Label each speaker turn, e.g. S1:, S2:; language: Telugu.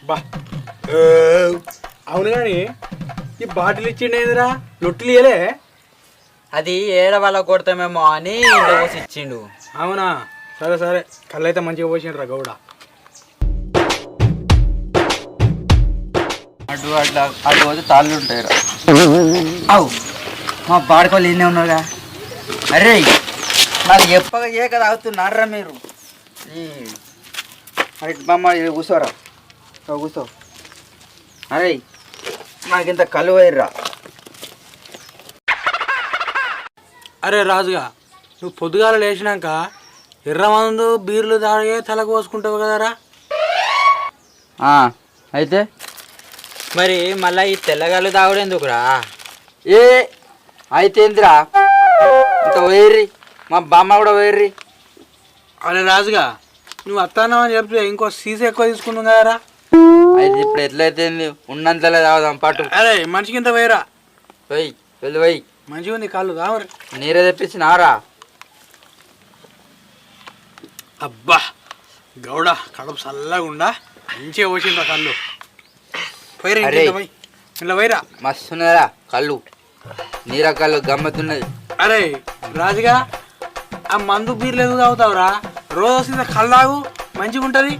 S1: బా అవును కానీ ఈ బాటిల్ ఇచ్చిండేదిరా లొట్టులు ఇయలే.
S2: అది ఏడ వాళ్ళ కొడతామేమో అని ఇంట్లో పోసి ఇచ్చిండు.
S1: అవునా, సరే సరే, కళ్ళు అయితే మంచిగా పోసిండ్రా గౌడ.
S2: అటు అట్లా అటు పోతే తాళ్ళు ఉంటాయి. అవు మా బాడుకోళ్ళు ఇన్నే ఉన్నారుగా. అరే నాకు చెప్పగా ఏ కదా అవుతున్నారా మీరు. అరే బామ్మ కూర్చోరా, కూర్చో. అరే నాకింత కళ్ళు పోయిర్రా.
S1: అరే రాజుగా, నువ్వు పొద్దుగాల లేచినాక ఎర్రమందు బీర్లు తాగే తలకు పోసుకుంటావు కదరా.
S2: అయితే మరి మళ్ళీ ఈ తెల్లగాళ్ళు తాగుడు ఎందుకురా? అయితే ఏందిరా ఇంత పోయిర్రి, మా బామ్మ కూడా పోయిర్రి.
S1: అరే రాజుగా, నువ్వు అత్తానమని చెప్తే ఇంకో సీసీ ఎక్కువ తీసుకున్నావు కదరా.
S2: అయితే ఇప్పుడు ఎట్లయితే ఉన్నంతలే తాగుదాం పాటు.
S1: అరే మనిషికి ఇంత వేయరా.
S2: పోయి వెళ్ళి పోయి
S1: మంచిగా ఉంది కాళ్ళు తావరు.
S2: నీరే తెప్పించినారా?
S1: అబ్బా గౌడ, కడుపు చల్లగా ఉండా మంచిగా పోసిండ్రా కళ్ళు. పోయిరా ఇలా పోయిరా.
S2: మస్తున్నారా కళ్ళు, నీర కళ్ళు గమ్మతున్నది.
S1: అరే రాజుగా, ఆ మందు బీర్లు ఎందుకు తాగుతావురా? రోజు వస్తే కళ్ళు తాగు, మంచిగా ఉంటుంది.